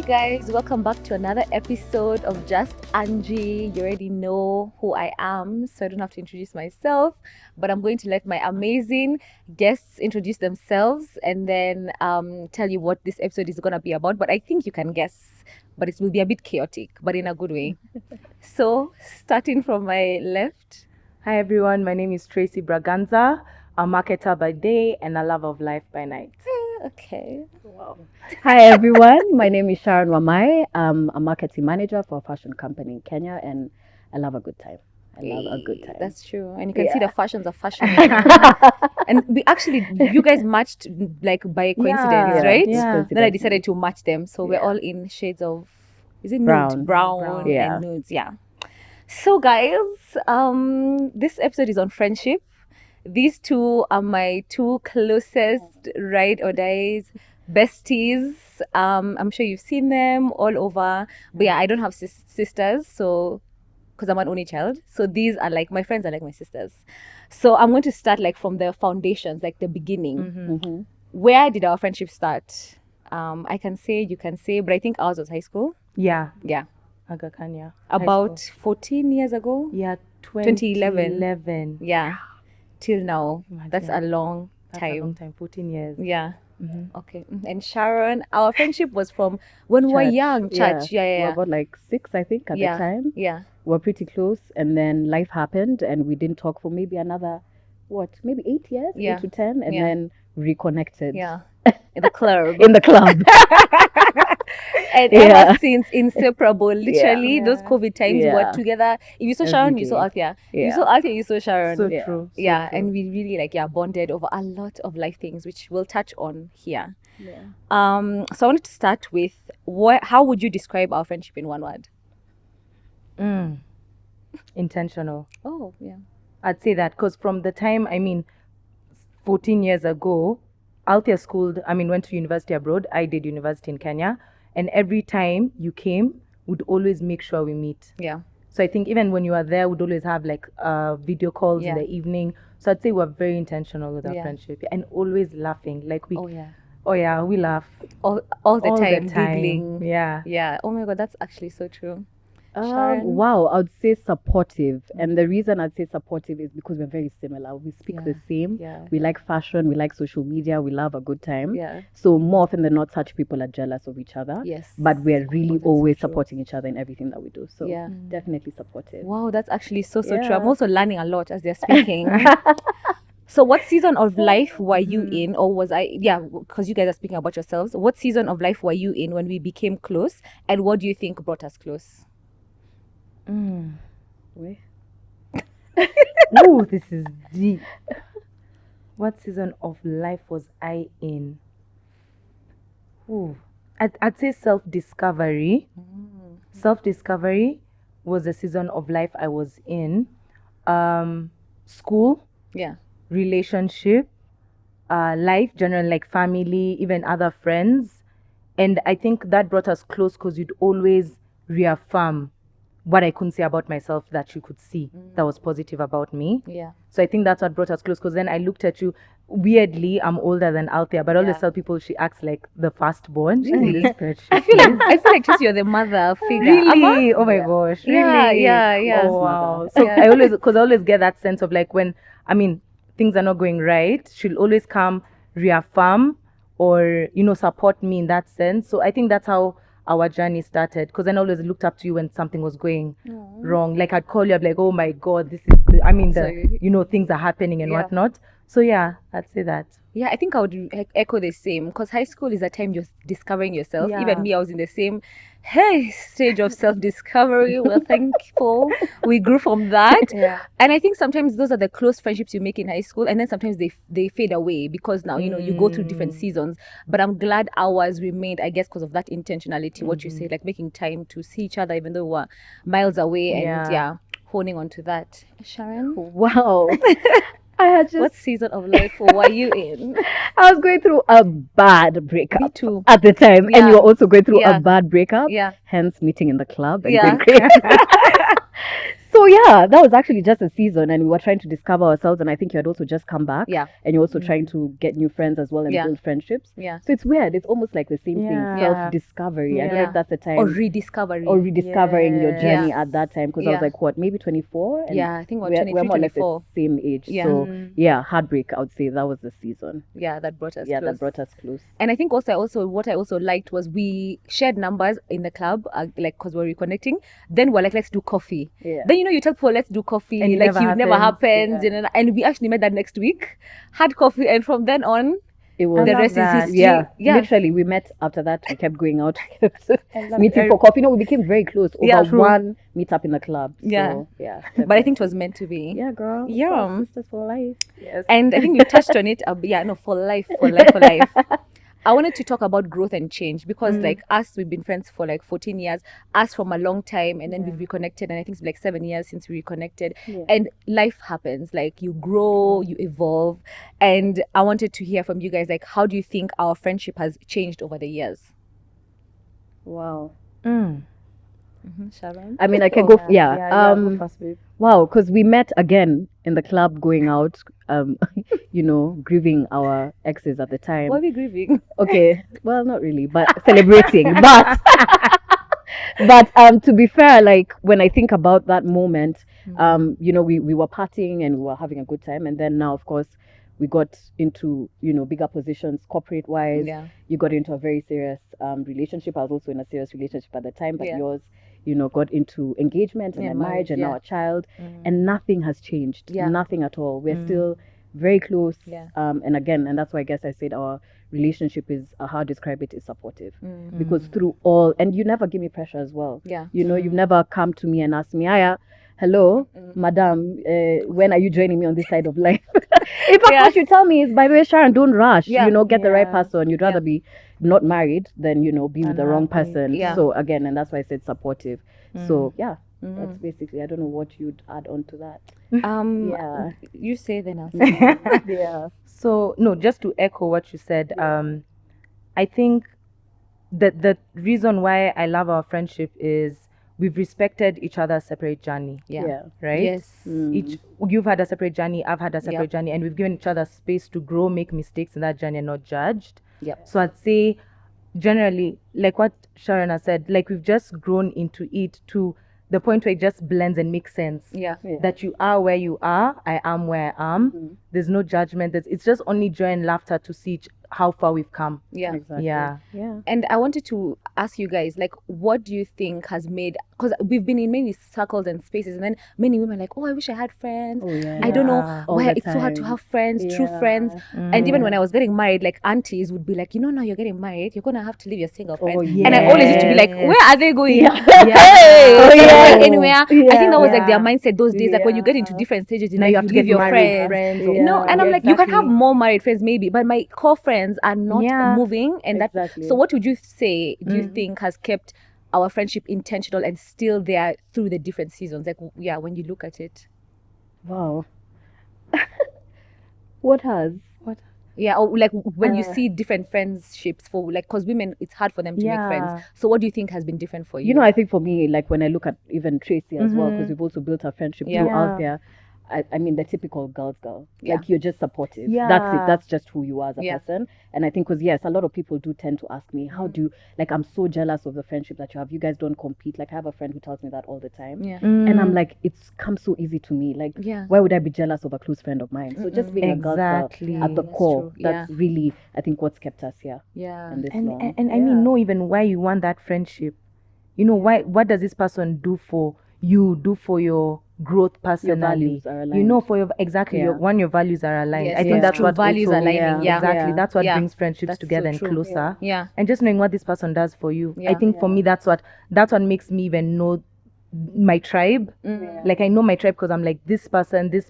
guys, welcome back to another episode of Just Angie. You already know who I am, so I don't have to introduce myself, but I'm going to let my amazing guests introduce themselves and then tell you what this episode is going to be about. But I think you can guess, but it will be a bit chaotic, but in a good way. So starting from my left. Hi everyone, my name is Tracy Braganza, a marketer by day and a lover of life by night. Okay. Wow. Hi everyone, my name is Sharon Wamae. I'm a marketing manager for a fashion company in Kenya, and I love a good time. I love a good time. That's true. And you can see the fashions of fashion. And you guys matched like by coincidence, right? Yeah. Then I decided to match them. So we're all in shades of, is it nude? Brown Yeah. and nudes, yeah. So guys, this episode is on friendship. These two are my two closest ride or dies besties. I'm sure you've seen them all over. But yeah, I don't have sisters, so because I'm an only child. So these are like, my friends are like my sisters. So I'm going to start like from the foundations, like the beginning. Where did our friendship start? I can say, you can say, but I think ours was high school. Yeah. Aga Kenya. About 14 years ago. Yeah, 2011. Yeah. Till now. Imagine. That's a long That's time. a long time, 14 years. Yeah. Okay. And Sharon, our friendship was from when we were young. Church. We were Yeah. about like 6, I think, at the time. Yeah. We were pretty close, and then life happened, and we didn't talk for maybe another, maybe 8 years, Yeah. 8 to 10, and then reconnected. Yeah. In the club. In the club. And ever since, inseparable. Literally, Yeah. those COVID times Yeah. were together. If you saw Sharon, you saw day. Althea. Yeah. You saw Althea, you saw Sharon. So Yeah. true. Yeah, and we really bonded over a lot of life things, which we'll touch on here. Yeah. So I wanted to start with how would you describe our friendship in one word? Intentional. Oh, yeah. I'd say that because from the time, 14 years ago, Althea went to university abroad. I did university in Kenya. And every time you came, we'd always make sure we meet. Yeah. So I think even when you are there, we'd always have like video calls in the evening. So I'd say we're very intentional with our friendship and always laughing. Like we we laugh All the time, giggling. Yeah. Yeah. Oh my God, that's actually so true. Sharon? Wow, I would say supportive. And the reason I'd say supportive is because we're very similar. We speak the same. Yeah. We like fashion, we like social media, we love a good time. Yeah. So more often than not, such people are jealous of each other. Yes. But we're really that's always so true. supporting each other in everything that we do. So Yeah. definitely supportive. Wow, that's actually so true. Yeah. I'm also learning a lot as they're speaking. So what season of life were you in, or was I? Yeah, because you guys are speaking about yourselves. What season of life were you in when we became close, and what do you think brought us close? Wait. Ooh, this is deep. What season of life was I in? Ooh, I'd say self-discovery. Self-discovery was the season of life I was in. School, Yeah. relationship, life, general, like family, even other friends. And I think that brought us close because you'd always reaffirm what I couldn't say about myself that you could see that was positive about me. Yeah. So I think that's what brought us close because then I looked at you. Weirdly, I'm older than Althea, but I always tell people she acts like the firstborn. She's in this spreadsheet. I feel like just you're the mother figure. Really? Oh my gosh. Yeah, Really? yeah. Oh wow. So I always get that sense of like when things are not going right, she'll always come reaffirm or support me in that sense. So I think that's how our journey started because then I always looked up to you when something was going wrong. Like I'd call you up like, oh my God, this is things are happening and whatnot. So yeah, I'd say that. Yeah, I think I would echo the same because high school is a time you're discovering yourself. Yeah. Even me, I was in the same stage of self-discovery. We're thankful we grew from that. Yeah. And I think sometimes those are the close friendships you make in high school, and then sometimes they fade away because now you go through different seasons. But I'm glad ours remained, I guess, because of that intentionality. What you say, like making time to see each other even though we're miles away, and honing on to that. Sharon, Wow. I had just what season of life were you in? I was going through a bad breakup. Me too. At the time. Yeah. And you were also going through Yeah. a bad breakup. Yeah. Hence meeting in the club and Yeah. going crazy. So yeah, that was actually just a season, and we were trying to discover ourselves. And I think you had also just come back, Yeah. and you're also trying to get new friends as well and Yeah. build friendships. Yeah. So it's weird. It's almost like the same thing, Yeah. self-discovery. I don't know Yeah. if that's the time, Or rediscovery. or rediscovering your Yes. journey Yeah. at that time. Because I Yeah. was like, what, maybe 24? And Yeah, I think we're we're 23, more or less the 24. same age. Yeah. So yeah, heartbreak. I would say that was the season. Yeah, that brought us Yeah, close. that brought us close. And I think also what I also liked was we shared numbers in the club, like because we're reconnecting. Then we're like, let's do coffee. Yeah. Then you tell people let's do coffee, And it like never it never happens. happens, and we actually met that next week, had coffee, and from then on, It was the love rest that. is history. yeah, literally we met after that. We kept going out, love meeting it. for coffee. No, we became very close over Yeah, true. one meetup in the club. So, Yeah. yeah. But I think it was meant to be. yeah, girl. of Yeah. course, sisters for life. Yes. And I think we touched on it. For life. I wanted to talk about growth and change because, like us, we've been friends for like 14 years, us from a long time, and then we've reconnected. And I think it's like 7 years since we reconnected. Yeah. And life happens, like you grow, you evolve. And I wanted to hear from you guys, like, how do you think our friendship has changed over the years? Wow. Sharon? I mean, I can go. Yeah. go first, babe. Wow, because we met again in the club, going out. Grieving our exes at the time. Why are we grieving? Okay, well, not really, but celebrating. But to be fair, like when I think about that moment, we were partying and we were having a good time, and then now, of course, we got into bigger positions, corporate wise. Yeah. You got into a very serious relationship. I was also in a serious relationship at the time, but Yeah. yours, got into engagement and Yeah, then marriage and yeah. now a child, and nothing has changed. Yeah. Nothing at all. We're still very close. Yeah. And that's why I guess I said our relationship is, how I describe it, is supportive, Mm. because through all, and you never give me pressure as well. Yeah. You've never come to me and asked me, Aya, hello, madam, when are you joining me on this side of life? In fact, what you tell me is, by the way, Sharon, don't rush. Yeah. Get the right Yeah. person. You'd rather be not married than be with the wrong Unhappy. person. Yeah. So again, and that's why I said supportive. So yeah, that's basically. I don't know what you'd add on to that. Yeah. You say then I'll say. Yeah. So no, just to echo what you said, I think that the reason why I love our friendship is we've respected each other's separate journey, Yeah. right? Yes. You've had a separate journey, I've had a separate journey, and we've given each other space to grow, make mistakes in that journey, and not judged. Yep. So I'd say, generally, like what Sharon has said, like we've just grown into it to the point where it just blends and makes sense. Yeah. That you are where you are, I am where I am. There's no judgment. It's just only joy and laughter to see how far we've come. Yeah. Exactly. Yeah. Yeah. And I wanted to ask you guys, like, what do you think has made, because we've been in many circles and spaces, and then many women are like, oh, I wish I had friends. Oh yeah. I don't know All why the it's so hard to time. have friends, true Yeah. friends. And even when I was getting married, like aunties would be like, now you're getting married, you're gonna have to leave your single friends. Oh, yeah. And I always used to be like, where are they going? Yeah. Hey, Oh, they're not yeah. going anywhere. I think that was like their Yeah. mindset those days. Like when you get into different stages in Now life, you have to get leave your married friends. friends. No, and I'm Yeah, like, you can have exactly. more married friends maybe, but my core friends are not Yeah. moving. And Exactly. so what would you say, do you think has kept our friendship intentional and still there through the different seasons? Like, yeah, when you look at it. Wow. What has? Yeah, or like when you see different friendships for like, because women, it's hard for them to make friends. Yeah. So what do you think has been different for you? I think for me, like when I look at even Tracy as well, because we've also built our friendship Yeah. through Althea. I mean, the typical girl. Yeah. Like you're just supportive. Yeah. That's it. That's just who you are as a Yeah. person. And I think because yes, a lot of people do tend to ask me, how do you, like, I'm so jealous of the friendship that you have. You guys don't compete. Like I have a friend who tells me that all the time. Yeah. And I'm like, it's come so easy to me. Like, Yeah. why would I be jealous of a close friend of mine? So just being a girl Exactly. at the That's core, true. that's really, I think, what's kept us here. Yeah. And this And long. and I mean, know even why you want that friendship. Why? What does this person do for you? Do for your growth personally? values are aligned. For your exactly Yeah. your values are aligned. Yes, I think yes, that's true. what Values also, aligning, yeah. exactly. Yeah. That's what Yeah. brings friendships That's so together and true. closer. Yeah. And just knowing what this person does for you. Yeah. I think for me that's what makes me even know my tribe. Like I know my tribe because I'm like this person, this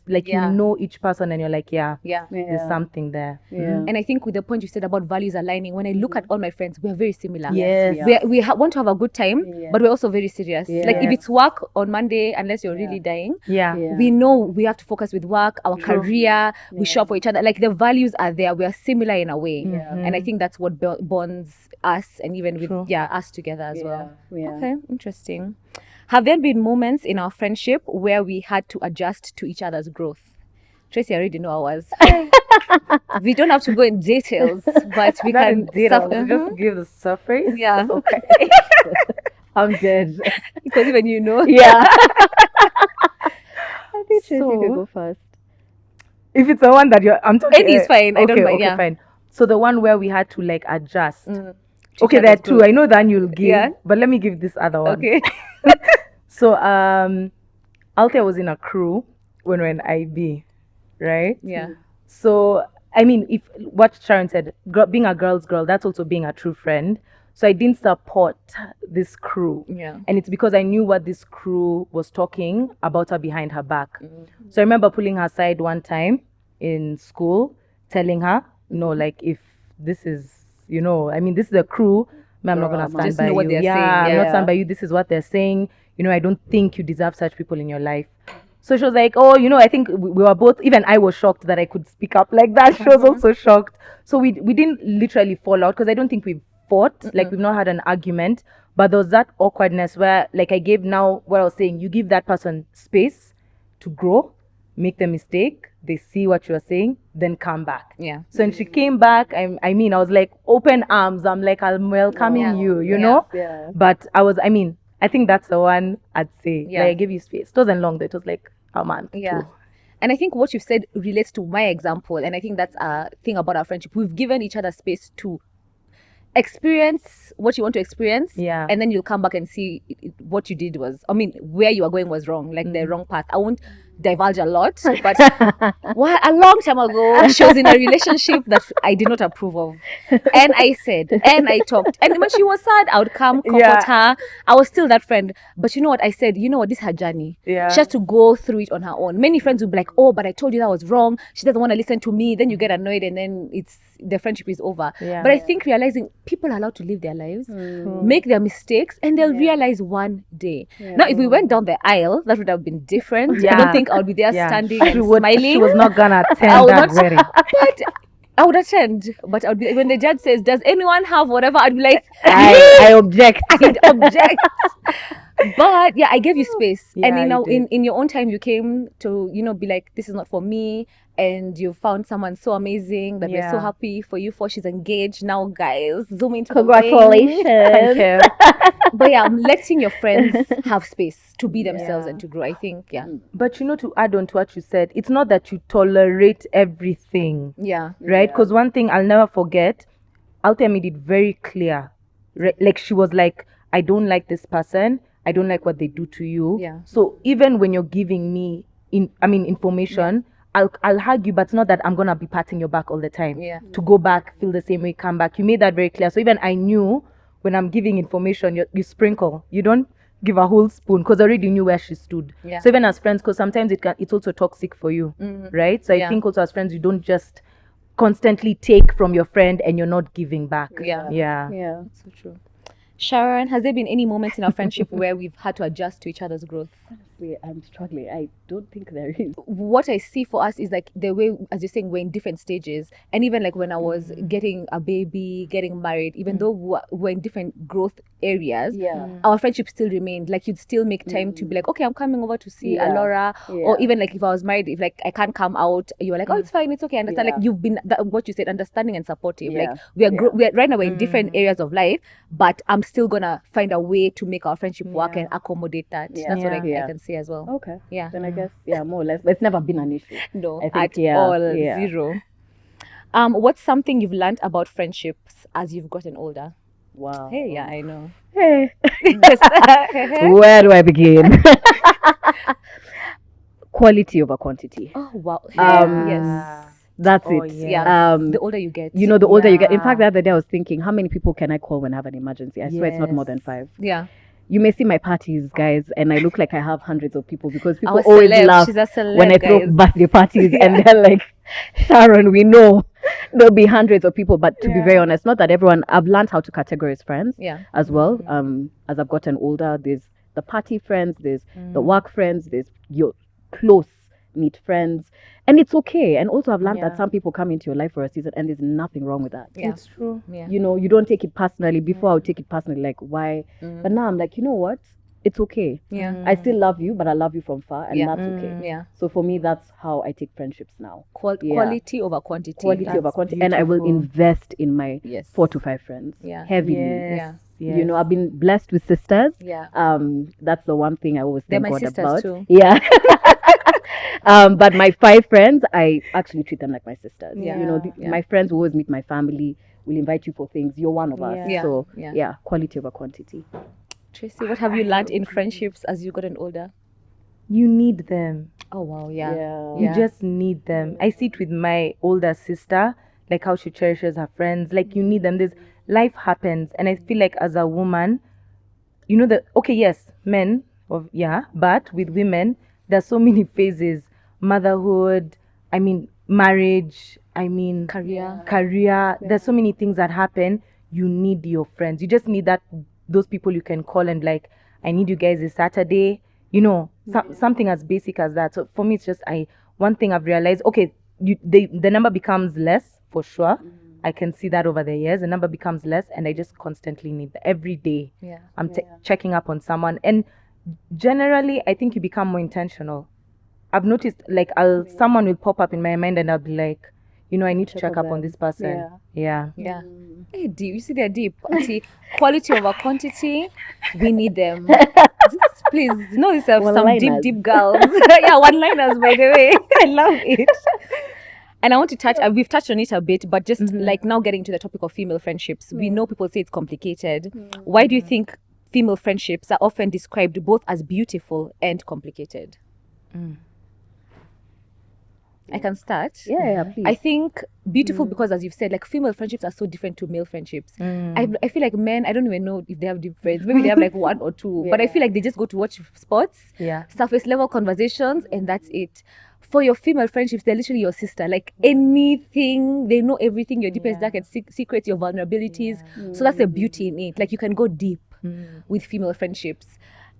like Yeah. you know each person and you're like, Yeah. there's something there. Yeah. And I think with the point you said about values aligning, when I look at all my friends, we are very similar. Yes. Yeah. We want to have a good time, Yeah. but we're also very serious. Like if Yes. it's work on Monday, unless you're really dying, Yeah. we know we have to focus with work, our career, we show up for each other. Like the values are there. We are similar in a way. And I think that's what bonds us and even with True. us together as well. Yeah. Okay, interesting. Have there been moments in our friendship where we had to adjust to each other's growth? Tracy, I already know ours. We don't have to go in details, but we Not can in detail, Mhm. just give the surface. Yeah. Okay. I'm dead. Because even you know. Yeah. I think Tracy So- could go first. If it's the one that I'm talking, It is fine. I don't mind, Okay, yeah. fine. So the one where we had to like adjust. To Okay, each there are other's two. growth. I know that you'll give, Yeah. but let me give this other one. Okay. So Althea was in a crew when we were in IB, right? Yeah. So I mean, if what Sharon said, being a girl's girl, that's also being a true friend. So I didn't support this crew. Yeah. And it's because I knew what this crew was talking about her behind her back. So I remember pulling her aside one time in school, telling her, no, like if this is, I mean, this is a crew, I'm not gonna stand Just by know what you. they're Yeah, saying, I'm yeah. not stand by you. This is what they're saying. I don't think you deserve such people in your life. So she was like, oh, I think we were both, even I was shocked that I could speak up like that. She was also shocked. So we didn't literally fall out because I don't think we fought. Like we've not had an argument. But there was that awkwardness where like I gave now what I was saying, you give that person space to grow, make the mistake, they see what you're saying, then come back. Yeah. So when she came back, I mean, I was like open arms. I'm like, I'm welcoming you, you know? Yeah. But I think that's the one I'd say. Yeah. Like I gave you space. It wasn't long though. It was like a month. Yeah. too. And I think what you've said relates to my example. And I think that's a thing about our friendship. We've given each other space to experience what you want to experience. Yeah. And then you'll come back and see what you did was, where you were going was wrong, like the wrong path. I won't divulge a lot, but a long time ago, she was in a relationship that I did not approve of. And I said, and I talked. And when she was sad, I would come, comfort her. I was still that friend. But you know what? I said, you know what? This is her journey. Yeah. She has to go through it on her own. Many friends would be like, oh, but I told you that was wrong. She doesn't want to listen to me. Then you get annoyed and then the friendship is over. Yeah. But I think realizing people are allowed to live their lives, make their mistakes, and they'll realize one day. Now, if we went down the aisle, that would have been different. I don't think I would be there standing and smiling. She was not gonna I attend would that not- wedding. But I would attend. But I would be, when the judge says, does anyone have whatever? I'd be like, I object. I'd object. But yeah, I gave you space. Yeah, And you did. in your own time, you came to, be like, this is not for me. And you found someone so amazing that we're so Yeah. happy for you for. She's engaged now, guys. Zoom into the ring. Congratulations. Thank you. But yeah, I'm letting your friends have space to be themselves and to grow. I think, yeah. But to add on to what you said, it's not that you tolerate everything, Yeah. right? Because one thing I'll never forget, Althea made it very clear. Like she was like, I don't like this person. I don't like what they do to you. Yeah. So even when you're giving me information, I'll hug you, but it's not that I'm gonna be patting your back all the time. Yeah. To go back, feel the same way, come back. You made that very clear. So even I knew when I'm giving information, you sprinkle. You don't give a whole spoon because I already knew where she stood. Yeah. So even as friends, because sometimes it's also toxic for you, right? So Yeah. I think also as friends, you don't just constantly take from your friend and you're not giving back. Yeah. Yeah. Yeah. So true. Sharon, has there been any moments in our friendship where we've had to adjust to each other's growth? Honestly, I'm struggling. I don't think there is. What I see for us is like the way, as you're saying, we're in different stages. And even like when I was getting a baby, getting married, even though we're in different growth areas, Yeah. our friendship still remained. Like you'd still make time to be like, okay, I'm coming over to see Yeah. Alora. Yeah. Or even like if I was married, if like I can't come out, you were like, oh, it's fine, it's okay. I understand. Yeah. Like you've been, what you said, understanding and supportive. Yeah. Like we're right now we're in different areas of life, but I'm still gonna find a way to make our friendship work and accommodate that. Yeah. That's what Yeah. I can say as well. Okay. Yeah. Then I guess, more or less. But it's never been an issue. No, I think, at yeah, all, yeah. zero. What's something you've learned about friendships as you've gotten older? Wow. Hey, yeah, I know. Hey. Yes. Where do I begin? Quality over quantity. Oh wow. Yes. That's Oh, it. yes. Yeah. The older you get. The older you get. In fact, the Yeah. other day I was thinking, how many people can I call when I have an emergency? I swear it's not more than 5. Yeah. You may see my parties, guys, and I look like I have hundreds of people because people Our always celeb. laugh She's a celeb, when I throw guys. birthday parties, and they're like, Sharon, we know there'll be hundreds of people. But to be very honest, not that everyone. I've learned how to categorize friends Yeah. as well. As I've gotten older, there's the party friends, there's the work friends, there's your close knit friends, and it's okay. And also, I've learned that some people come into your life for a season, and there's nothing wrong with that. Yeah. It's true. Yeah. You don't take it personally. Before I would take it personally, like why? But now I'm like, you know what? it's okay. Yeah. I still love you, but I love you from far, and Yeah. that's okay. Yeah. So for me, that's how I take friendships now. Yeah. Quality over quantity. Quality over That's quantity, and I will beautiful. invest in my Yes. 4 to 5 friends Yeah. heavily. Yes. You know, I've been blessed with sisters. Yeah. That's the one thing I always They're thank my God sisters about. too. Yeah. But my 5 friends, I actually treat them like my sisters. Yeah. You know, Yeah. my friends will always meet my family, will invite you for things. You're one of us. Yeah. So Yeah. quality over quantity. Tracy, what have you learned in friendships as you gotten older? You need them. Oh wow, yeah. Yeah. You just need them. I see it with my older sister, like how she cherishes her friends. Like you need them. There's life happens, and I feel like as a woman, you know okay, yes, men, but with women, there's so many phases. Motherhood, I mean, marriage, I mean, career. There's so many things that happen. You need your friends. You just need those people you can call and like, I need you guys this Saturday. You know, something as basic as that. So for me, it's just one thing I've realized. Okay, the number becomes less for sure. I can see that over the years. The number becomes less, and I just constantly need that every day. Yeah. I'm checking up on someone, and generally, I think you become more intentional. I've noticed, like, someone will pop up in my mind, and I'll be like, you know, I need to check up on this person. Yeah. Yeah. Hey, deep. You see, they're deep. Actually, quality over quantity. We need them. Just please, you know, yourself some One-liners. deep girls. Yeah, one-liners, by the way. I love it. And I want to touch, we've touched on it a bit, but just like now getting to the topic of female friendships, we know people say it's complicated. Why do you think female friendships are often described both as beautiful and complicated? I can start. Yeah, please. I think beautiful because, as you've said, like female friendships are so different to male friendships. I feel like men, I don't even know if they have deep friends. Maybe they have like one or two, but I feel like they just go to watch sports, surface level conversations, and that's it. For your female friendships, they're literally your sister. Like anything, they know everything, your deepest, darkest secrets, your vulnerabilities. So that's the beauty in it. Like you can go deep with female friendships.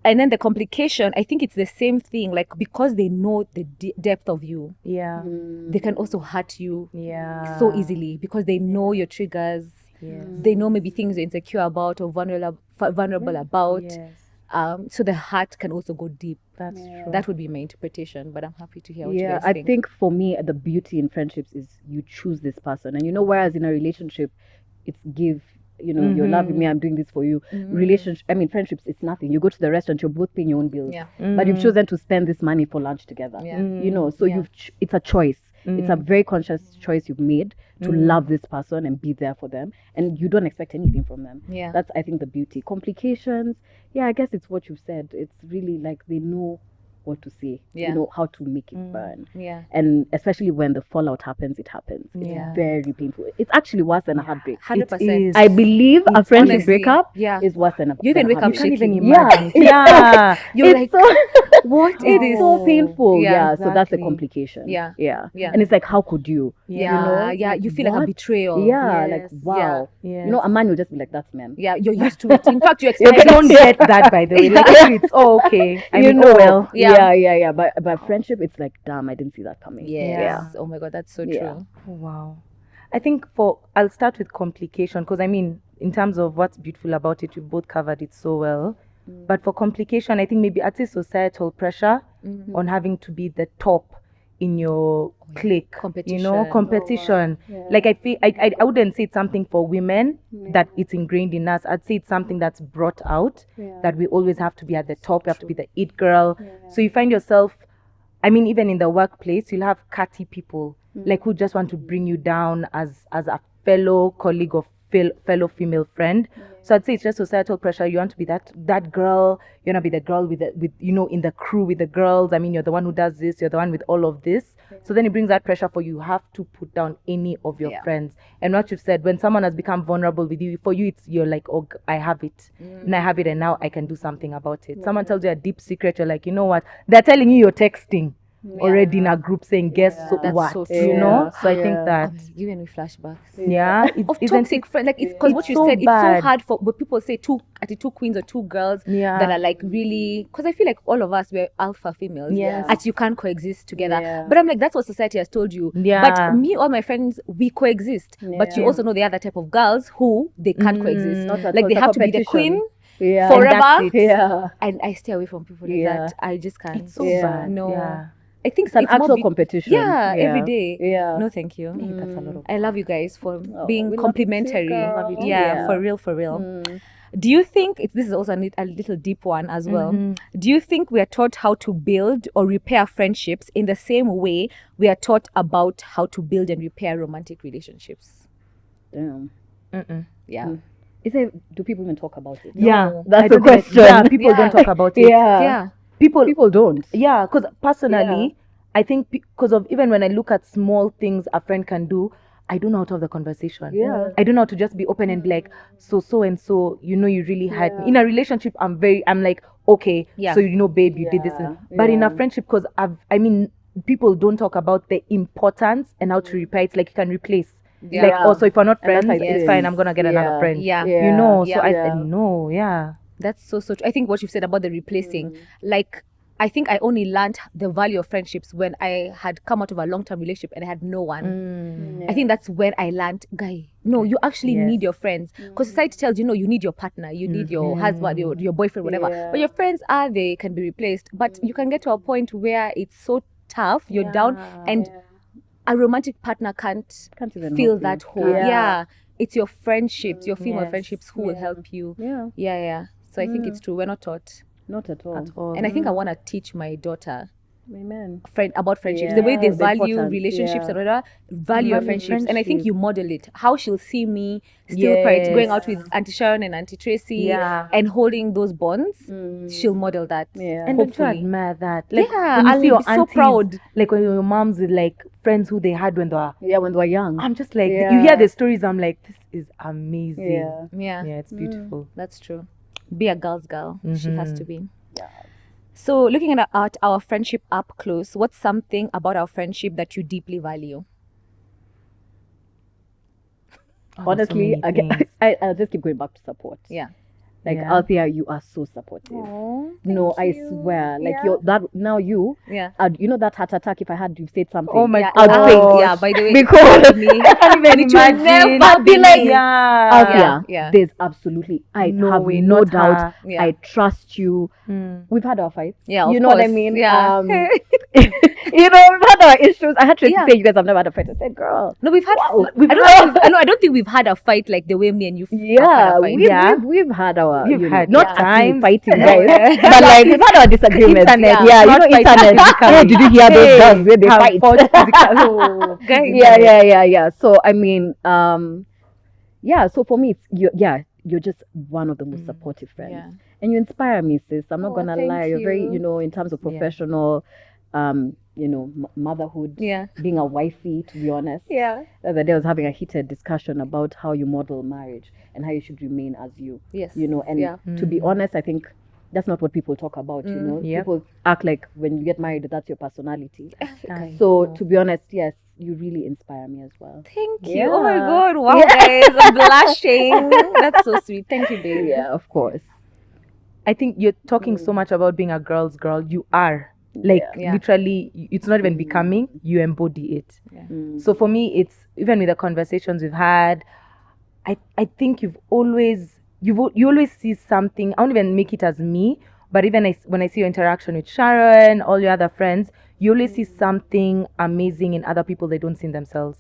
And then the complication, I think it's the same thing. Like because they know the depth of you, they can also hurt you so easily because they know your triggers. They know maybe things you're insecure about or vulnerable about. So the heart can also go deep. That's true. That would be my interpretation, but I'm happy to hear what you guys I think. think for me, the beauty in friendships is you choose this person. And you know, whereas in a relationship, it's give, you know, you're loving me, I'm doing this for you. Friendships, it's nothing. You go to the restaurant, you're both paying your own bills. But you've chosen to spend this money for lunch together. You know, so it's a choice. It's a very conscious choice you've made to love this person and be there for them. And you don't expect anything from them. That's, I think, the beauty. Complications, I guess it's what you said. It's really like they know what to say, you know, how to make it burn. And especially when the fallout happens, it happens. It's very painful. It's actually worse than a heartbreak. 100%. I believe a friendship honestly, breakup is worse than a You even wake up You can't even shaking. imagine. You're like, what is it's this? so painful. Yeah, So that's the exactly. complication. Yeah. And it's like, how could you? Yeah, You know? you feel like a What? betrayal. Like, wow. Yes. You know, a man will just be like, that's men. Yeah, you're used to it. In fact, you You expect don't it. get that, by the way. Like, it's okay. I You mean, know, oh well. yeah. But friendship, it's like, damn, I didn't see that coming. Yes. Oh my God, that's so true. Oh, wow. I think I'll start with complication because I mean, in terms of what's beautiful about it, you both covered it so well. But for complication, I think maybe I'd say societal pressure on having to be the top in your clique. Competition. You know, competition. Like I feel I wouldn't say it's something for women that it's ingrained in us. I'd say it's something that's brought out that we always have to be at the top. We have to be the it girl. So you find yourself, I mean, even in the workplace, you'll have catty people like who just want to bring you down as a fellow colleague or fellow female friend. So I'd say it's just societal pressure. You want to be that girl. You want to be the girl with you know, in the crew with the girls. I mean, you're the one who does this. You're the one with all of this. So then it brings that pressure for you have to put down any of your friends. And what you've said, when someone has become vulnerable with you, for you you're like, oh, I have it, and I have it, and now I can do something about it. Someone tells you a deep secret, you're like, you know what? They're telling you you're texting already in a group saying, guess That's what? so You true. know. So I think that Giving me flashbacks. it's Of toxic friends, like it's because what you so said, it's bad. so hard for. But people say two queens or two girls that are like really. Because I feel like all of us we're alpha females. Yes. You can't coexist together. But I'm like, that's what society has told you. Yeah. But me, all my friends, we coexist. But you also know the other type of girls who they can't coexist. Not at Like all. they It's a have to be the competition. queen. Yeah. forever. And that's it. Yeah. And I stay away from people like Yeah. that. I just can't. It's so Yeah. bad. No. Yeah. I think It's an more actual competition. Yeah, every day. Yeah. No, thank you. Hey, that's a lot of I love you guys for Oh, being we love you too, complimentary. girl. Love you too. Yeah, for real, for real. Mm. Do you think this is also a little deep one as well? Mm-hmm. Do you think we are taught how to build or repair friendships in the same way we are taught about how to build and repair romantic relationships? Damn. Yeah. Do people even talk about it? Yeah, No. That's I the don't think- question. Yeah, people Yeah. don't talk about it. Yeah. Yeah. People don't. Yeah, because personally, I think because of even when I look at small things a friend can do, I don't know how to have the conversation. Yeah. I don't know how to just be open and be like, so and so, you know, you really hurt me. In a relationship, I'm like, okay, Yeah. so you know, babe, you did this. Yeah, But in a yeah. friendship, because people don't talk about the importance and how to repair. It's like you can replace. Yeah. Like also, if we're not And that's friends, how it it's is. fine. I'm gonna get another friend. Yeah. You know. Yeah. So I Yeah. know. Yeah. That's so true. I think what you've said about the replacing, like, I think I only learned the value of friendships when I had come out of a long-term relationship and I had no one. I think that's when I learned, guy, no, you actually Yes. need your friends. Because society tells you, no, you need your partner, you need your husband, your boyfriend, whatever. Yeah. But your friends they can be replaced. But you can get to a point where it's so tough, you're down, and a romantic partner can't even fill help you. that hole. Yeah. It's your friendships, your female Yes. friendships who will help you. Yeah. Yeah. So I think it's true. We're not taught. Not at all. At all. And I think I want to teach my daughter Amen. about friendships, the way they Yeah, the value importance, relationships yeah. and whatever, value your Value friendships. And I think friendship. you model it. How she'll see me still going out with Auntie Sharon and Auntie Tracy Yeah. and holding those bonds, she'll model that. Yeah. And don't you Hopefully. admire that? Like Yeah, when you I'll see your be so aunties, proud. like when your moms with like friends who they had when they were. Yeah, when they were young. I'm just like you Yeah. hear the stories. I'm like, this is amazing. Yeah. Yeah, it's beautiful. that's true. Be a girl's girl. She has to be. Yeah. So looking at our friendship up close, what's something about our friendship that you deeply value? Oh, there's so Honestly, many things. I'll just keep going back to support. Yeah. Like Yeah. Althea, you are so supportive. No, I swear. Like you're that now you Yeah. you know that heart attack if I had you said something. Oh my Yeah, god. I'd faint. yeah, by the way, Because- me. I can't even And it will imagine. never be like- yeah. Althea, Yeah. there's absolutely I No have way, no not doubt. her. Yeah. I trust you. Mm. We've had our fights. Yeah, of you know what I course. mean? Yeah. You know, we've had our issues. I had to Yeah. say you guys have never had a fight. I said, girl. No, we've had. Wow. I don't think we've had a fight like the way me and you. have had Yeah, a fight. we've had our We've you know, had not yeah. actually times. fighting guys, but like we've had our disagreements. Internet, yeah, you not know, fighting internet. physically. Oh, did you hear those guys where they have fight? fought physically. Oh, Guys, Yeah. So I mean, yeah. So for me, you're just one of the most supportive friends, Yeah. and you inspire me, sis. I'm not Oh, gonna thank lie. You're very, you. you know, in terms of Yeah. professional, motherhood, Yeah. being a wifey. To be honest, Yeah. the other day I was having a heated discussion about how you model marriage and how you should remain as you. Yes. You know, and Yeah. to be honest, I think that's not what people talk about. You know, Yep. people act like when you get married, that's your personality. Aye. So to be honest, yes, you really inspire me as well. Thank you. Oh my Yeah. God. Wow, guys. I'm blushing. That's so sweet. Thank you, babe. Yeah, of course. I think you're talking so much about being a girl's girl. You are. Like Yeah. literally, it's not even becoming, you embody it. Mm. So for me, it's even with the conversations we've had, I think you always see something. I won't even make it as me, but even when I see your interaction with Sharon, all your other friends, you always see something amazing in other people they don't see in themselves.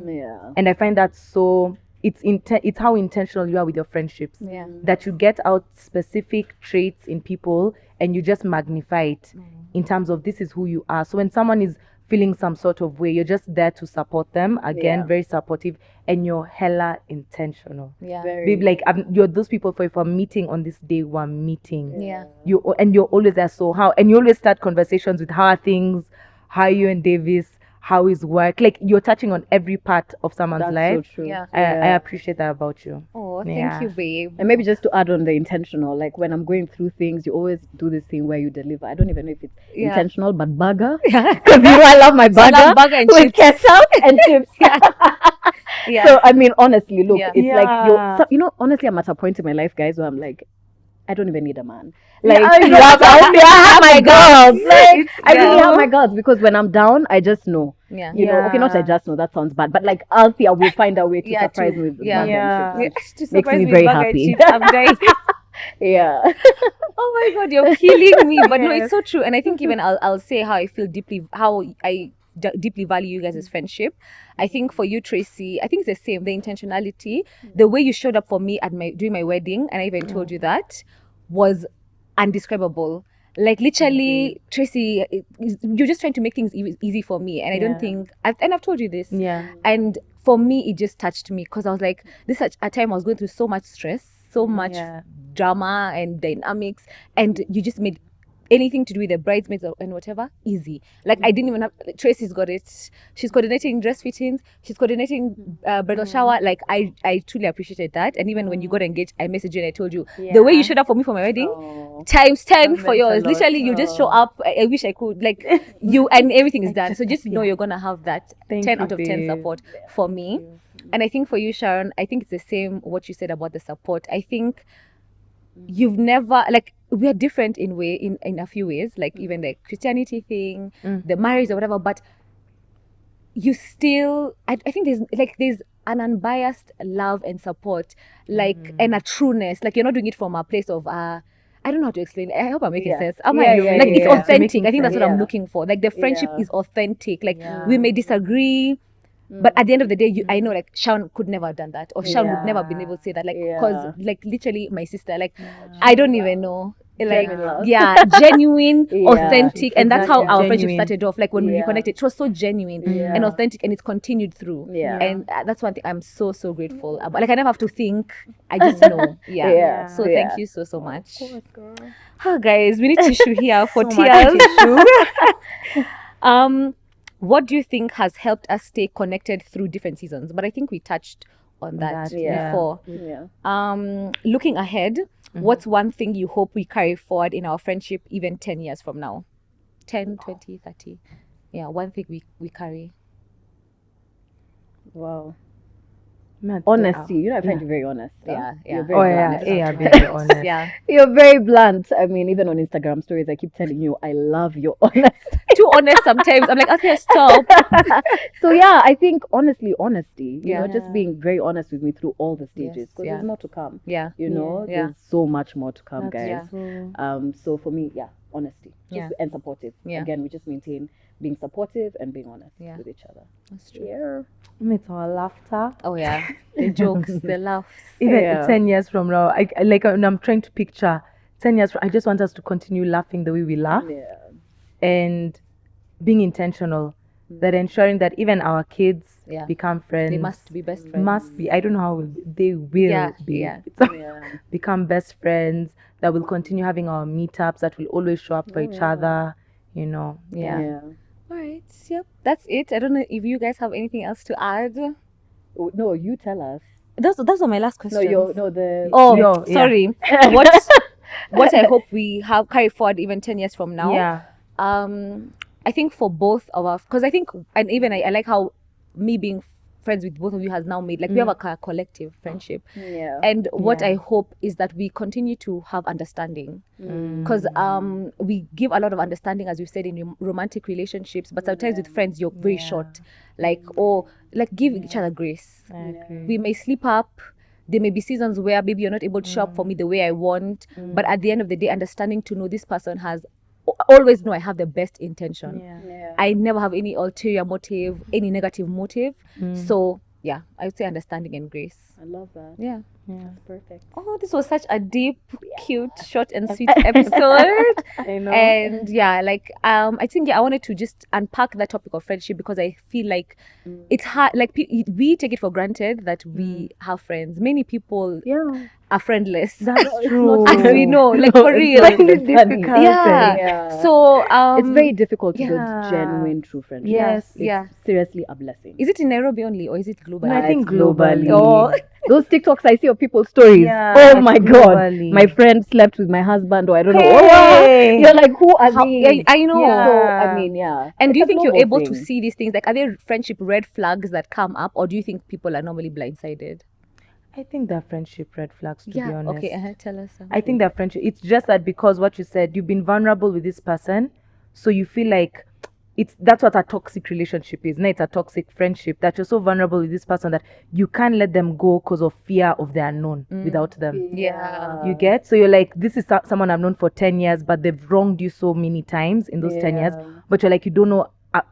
Yeah. And I find that so it's how intentional you are with your friendships. Yeah. That you get out specific traits in people and you just magnify it in terms of this is who you are. So when someone is feeling some sort of way, you're just there to support them. Again, Yeah. very supportive, and you're hella intentional. Yeah. Very. Babe, like you're those people for if we're meeting on this day, we're meeting. Yeah. You're always there. So how? And you always start conversations with how are things, how are you and Davis, how is work. Like you're touching on every part of someone's That's life. so true. Yeah. I appreciate that about you. Oh, Yeah. thank you, babe. And maybe just to add on the intentional, like when I'm going through things, you always do this thing where you deliver. I don't even know if it's Yeah. intentional, but burger. Because you know I love my So I burger, love burger and with chips. ketchup and chips. Yeah. So I mean, honestly, look, Yeah. it's like Yeah. honestly, I'm at a point in my life, guys, where I'm like, I don't even need a man. Yeah, Like, I know. I have my girls. Like, I really Yeah. have my girls because when I'm down, I just know. Yeah. You know, okay, not I Yeah. just know, that sounds bad, but like Althea will find a way to Yeah, surprise to- me with yeah. burger and Yeah. chips. Just Makes surprise me me very with burger and happy. chips. I'm dying. Yeah. Oh my God, you're killing me. But no, it's so true. And I think even I'll say how I feel deeply, how I deeply value you guys' friendship. I think for you, Tracy, I think it's the same. The intentionality, the way you showed up for me at during my wedding, and I even told you that, was undescribable. Like literally, Tracy, you're just trying to make things easy for me, and I don't think, I've told you this, and for me, it just touched me because I was like, this at a time I was going through so much stress, so much drama and dynamics, and you just made anything to do with the bridesmaids and whatever easy. Like I didn't even have, Tracy's got it. She's coordinating dress fittings, she's coordinating bridal shower. Like I truly appreciated that. And even when you got engaged, I messaged you and I told you the way you showed up for me for my wedding, times 10 for yours. Literally, you just show up. I wish I could, like, you, and everything is done. So just know you're gonna have that 10 out of 10 support for me. And I think for you, Sharon, I think it's the same what you said about the support. I think you've never, like, we are different in a few ways, like even the Christianity thing, the marriage or whatever, but you still, I think there's an unbiased love and support, like, and a trueness. Like, you're not doing it from a place of I don't know how to explain it. I hope I'm making sense. It's authentic. I think that's what I'm looking for. Like, the friendship is authentic. Like, we may disagree, but at the end of the day, I know, like, Sharon could never have done that, or Sharon would never have been able to say that, like, because like literally my sister, like, I don't even know, like, genuine, authentic, and that's how our friendship started off. Like, when we reconnected, it was so genuine and authentic, and it's continued through. And that's one thing I'm so grateful about. Like, I never have to think, I just know. So thank you so much. Of course, girl. Oh, guys, we need tissue here for tears. What do you think has helped us stay connected through different seasons? But I think we touched on that before. Looking ahead, what's one thing you hope we carry forward in our friendship even 10 years from now? 10, 20, 30. Yeah, one thing we carry. Wow. Honesty. I find you very honest. You're very blunt. Very honest. You're very blunt. I mean, even on Instagram stories, I keep telling you, I love your honesty. Too honest sometimes. I'm like, okay, stop. So yeah, I think honestly, honesty. You know, just being very honest with me through all the stages, because there's more to come. There's so much more to come, guys. So for me, honesty, and supportive. Again, we just maintain being supportive and being honest with each other. That's true. It's our laughter. Oh yeah, the jokes, the laughs. Even 10 years from now, I'm trying to picture 10 years. I just want us to continue laughing the way we laugh, and being intentional. That ensuring that even our kids become friends. They must be best friends. Must be. I don't know how they will be. Become best friends. That will continue having our meetups. That will always show up for each other. You know. All right. Yep. That's it. I don't know if you guys have anything else to add. No, you tell us. Those are my last questions. Sorry. What I hope we have carry forward even 10 years from now. I think for both of us, because I think, and even I like how me being friends with both of you has now made, like, we have a collective friendship. And what I hope is that we continue to have understanding, because we give a lot of understanding, as we've said, in romantic relationships, but sometimes with friends you're very short, like, give each other grace. We may slip up. There may be seasons where maybe you're not able to show up for me the way I want, but at the end of the day, understanding to know this person has, always know I have the best intention. I never have any ulterior motive, any negative motive. So I would say understanding and grace. I love that. That's perfect. Oh, this was such a deep, cute, short and sweet episode. I know. And I think I wanted to just unpack that topic of friendship, because I feel like it's hard. Like, we take it for granted that we have friends. Many people are friendless. That's true. As we know, like, for real. It's difficult. So it's very difficult to build genuine, true friendships. It's seriously a blessing. Is it in Nairobi only, or is it global? No, I think globally. Oh. Those TikToks I see of people's stories. Oh my God, my friend slept with my husband, or I don't know. Hey. You're like, who are these? I know. So I mean, And do you think you're able to see these things? Like, are there friendship red flags that come up, or do you think people are normally blindsided? I think they're friendship red flags, to be honest. Okay, tell us something. I think they're friendship. It's just that because what you said, you've been vulnerable with this person, so you feel like that's what a toxic relationship is. No, it's a toxic friendship, that you're so vulnerable with this person that you can't let them go because of fear of the unknown without them. Yeah. You get? So you're like, this is someone I've known for 10 years, but they've wronged you so many times in those 10 years. But you're like, you don't know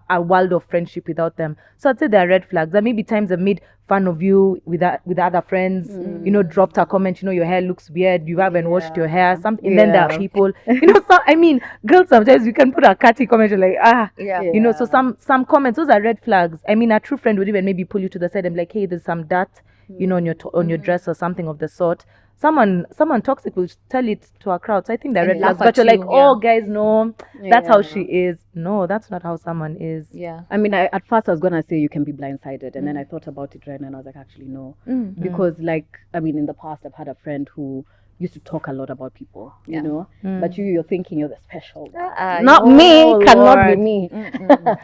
a world of friendship without them. So I'd say there are red flags. There may be times I've made fun of you with other friends, you know, dropped a comment, you know, your hair looks weird, you haven't washed your hair, something. And then there are people, you know, so, I mean, girls, sometimes you can put a catty comment, you're like, you know, so some comments, those are red flags. I mean, a true friend would even maybe pull you to the side and be like, hey, there's some dirt, you know, on your dress or something of the sort. Someone toxic will tell it to a crowd. So I think they're red flags. But you're like, oh, guys, no, that's how she is. No, that's not how someone is. Yeah. I mean, at first I was gonna say you can be blindsided, and then I thought about it right now, and I was like, actually no, because like, I mean, in the past I've had a friend who used to talk a lot about people, you know, but you're thinking you're the special one. Not me, cannot be me.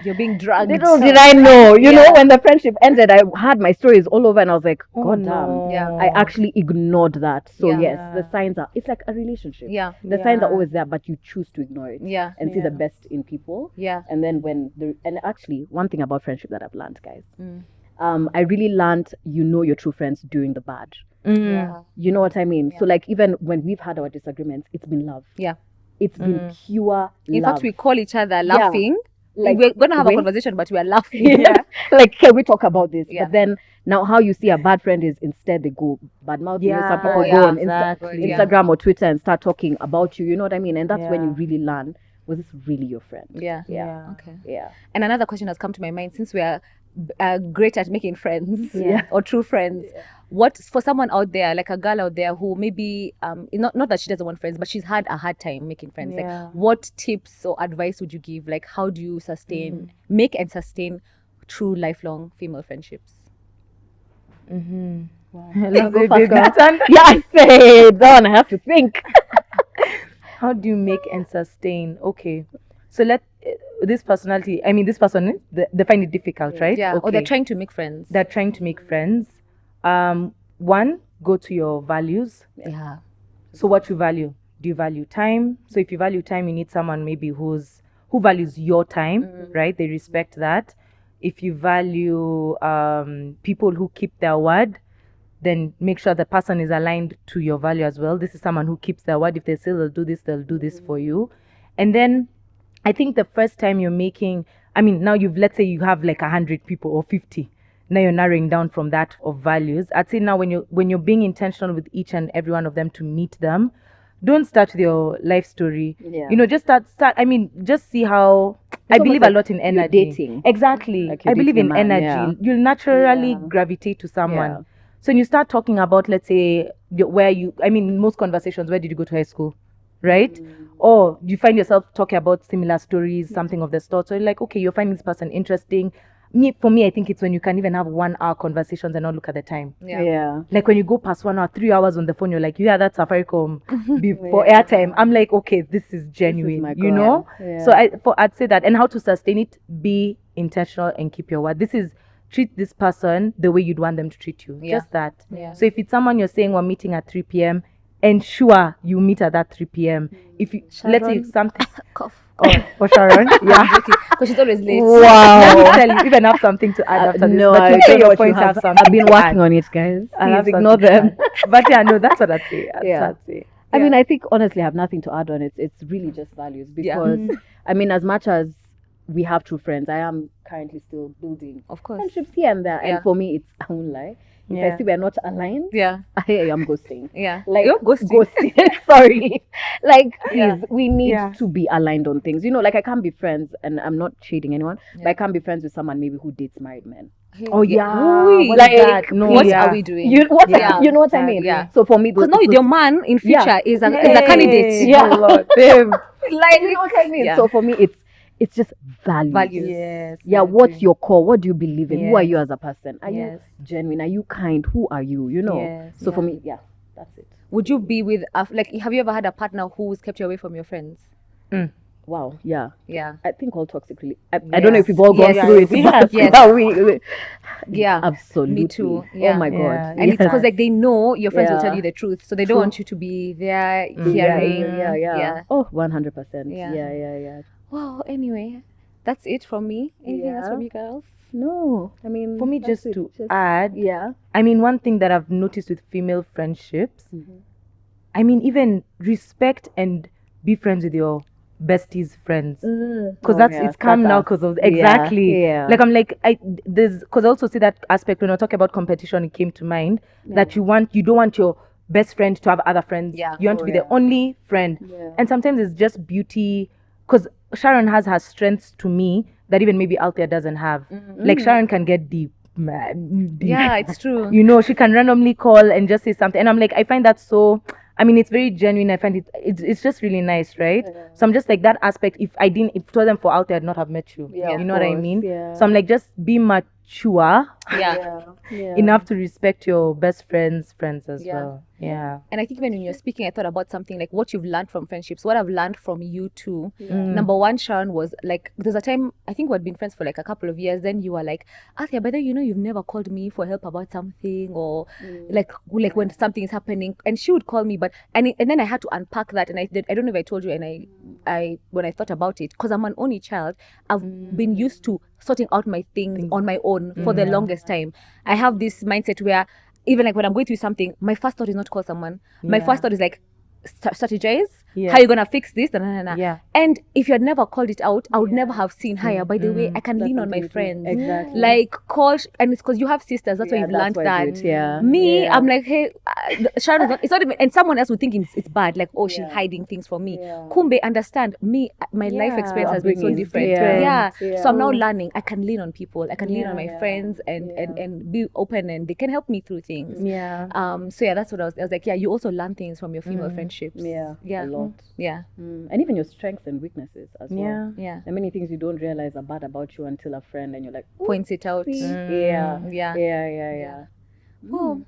You're being drugged. Little did I know, you know, when the friendship ended, I had my stories all over, and I was like, God damn, Yeah. I actually ignored that. So Yeah. yes, the signs are, it's like a relationship. Yeah. The signs are always there, but you choose to ignore it. Yeah. And see the best in people. Yeah. And then and actually, one thing about friendship that I've learned, guys, I really learned, you know, your true friends during the bad. Yeah. You know what I mean? So like, even when we've had our disagreements, it's been love. Yeah. It's been pure In love. fact, we call each other laughing. Like, we're gonna have a conversation, but we are laughing. Like, can we talk about this? Yeah. But then now, how you see a bad friend is instead they go badmouth you. Some people go on Instagram or Twitter and start talking about you. You know what I mean? And that's when you really learn, was this really your friend? Yeah. Yeah. Okay. Yeah. And another question has come to my mind, since we are great at making friends or true friends. What, for someone out there, like a girl out there who maybe not that she doesn't want friends, but she's had a hard time making friends, like what tips or advice would you give? Like, how do you make and sustain true lifelong female friendships? Wow. Let's go fast, girl. Yeah, I said that. I have to think. How do you make and sustain? Okay, so this person, they find it difficult, right? Yeah. Okay. Or they're trying to make friends. They're trying to make friends. One, go to your values. Yeah. So what you value? Do you value time? So if you value time, you need someone maybe who values your time, right? They respect that. If you value people who keep their word, then make sure the person is aligned to your value as well. This is someone who keeps their word. If they say they'll do this for you. And then I think the first time you're making, now let's say you have like 100 people or 50. Now you're narrowing down from that of values. I'd say now when you're being intentional with each and every one of them to meet them, don't start with your life story. Yeah. You know, just start. Just see how. I believe a lot in energy. Dating. Exactly. Like you're I believe dating in a man, energy. You'll naturally gravitate to someone. Yeah. So when you start talking about, let's say, most conversations, where did you go to high school? Right? Or you find yourself talking about similar stories, something of the sort. So you're like, okay, you're finding this person interesting. For me, I think it's when you can even have 1 hour conversations and not look at the time. Yeah. Like when you go past 1 hour, 3 hours on the phone, you're like, yeah, that's Safaricom for airtime. I'm like, okay, this is genuine, my you girl. know? Yeah. So I'd say that. And how to sustain it, be intentional and keep your word. Treat this person the way you'd want them to treat you. Yeah. Just that. Yeah. So if it's someone you're saying we're meeting at 3 p.m., ensure you meet at that 3 p.m. If you, let's say something. Cough. For Sharon, yeah. Because she's always late. Wow. Let me tell you, even have something to add after No, this. But I you say don't know your what points you have have. something I've been to working add. on it, guys. I have Please ignore something to them. add. But yeah, no, that's what I'd say. Yeah. I mean, I think honestly I have nothing to add on it. It's really just values because as much as we have true friends, I am currently still building Of course. friendships here and there. Yeah. And for me, I won't lie. If I see we're not aligned, Yeah. I am ghosting. Yeah. Like You're ghosting. Sorry. Like, please, Yeah. we need to be aligned on things. You know, like I can't be friends, and I'm not shading anyone, but I can't be friends with someone maybe who dates married men. Oh yeah. Ooh, What like, is that? No, what yeah. are we doing? You know what Yeah. you know what I mean? Yeah. So for me, Because now your man in future is a candidate. Yeah. Lord, babe. Like, you know what I mean? Yeah. So for me, it's just values. Values. Yes. Yeah, I what's agree. your core? What do you believe in? Who are Yes. you as a person? Are Yes. you genuine? Are you kind? Who are you? You know? Yes. So for me, that's it. Would you be with have you ever had a partner who's kept you away from your friends? Wow, yeah. Yeah. I think all toxic I don't know if we've all gone Yes. through it. We but have. Yes. Yeah, absolutely. Me too. Oh Yeah. my Yeah. god. And it's because like they know your friends will tell Yeah. you the truth, so they don't want you to be there yeah, hearing. yeah. Yeah. Oh, 100%. Yeah. Yeah. Wow. Anyway, that's it from me. Anything else Yeah. from you girls? No, I mean, For me, that's just it. to add, Yeah. I mean, one thing that I've noticed with female friendships, Mm-hmm. I mean, even respect and be friends with your besties' friends. Because it's come now because of exactly. Yeah. Like I'm like there's because I also see that aspect when I talk about competition. It came to mind that you don't want your best friend to have other friends. Yeah. You want to be the yeah. only friend. Yeah. And sometimes it's just beauty. Because Sharon has her strengths to me that even maybe Althea doesn't have. Like Sharon can get deep, man. Deep. Yeah, it's true. You know, she can randomly call and just say something, and I'm like, I find that so. I mean, it's very genuine. I find it's just really nice, right? So I'm just like that aspect. If it wasn't for Althea, I'd not have met you. Yeah, You know what I mean? Yeah. So I'm like, just be mature Yeah. Yeah. enough to respect your best friends' friends as Yeah. well. Yeah. And I think when you're speaking, I thought about something like what you've learned from friendships. What I've learned from you too. Number one, Sharon, was like, there's a time, I think we'd been friends for like a couple of years. Then you were like, Althea, by the way, you've never called me for help about something, or like when something is happening. And she would call me, and then I had to unpack that. And I don't know if I told you, and I when I thought about it, because I'm an only child, I've been used to sorting out my things on my own for the longest time. I have this mindset where even like when I'm going through something, my first thought is not to call someone. My first thought is like strategize. How you gonna fix this? Yeah. And if you had never called it out, I would never have seen Haya. By the way, I can lean on my friends. Exactly. Like call, and it's because you have sisters. That's why you've learned that. Yeah. Me, I'm like, hey, Sharon is not. It's not even. And someone else would think it's bad. Like, oh, she's hiding things from me. Kumbe, understand me. My life experience has been so Upbringing is different. different. So I'm now learning. I can lean on people. I can lean on my friends and be open, and they can help me through things. Yeah. So yeah, that's what I was like, yeah, you also learn things from your female friendships. Yeah. Yeah. A lot. Yeah. And even your strengths and weaknesses as well. Yeah. Yeah. There are many things you don't realize are bad about you until a friend and you're like, "Oh, Points it out. see?" Yeah. Yeah. Oh,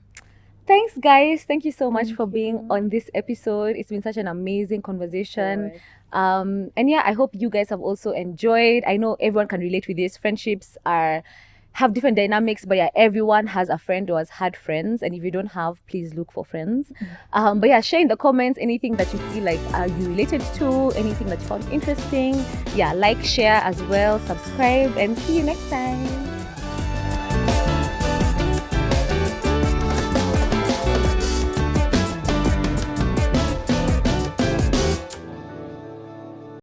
thanks, guys. Thank you so much for being on this episode. It's been such an amazing conversation. And yeah, I hope you guys have also enjoyed. I know everyone can relate with this. Friendships have different dynamics, but yeah, everyone has a friend or has had friends, and if you don't have, please look for friends. But yeah, share in the comments anything that you feel like you related to, anything that you found interesting. Yeah, like, share as well, subscribe, and see you next time.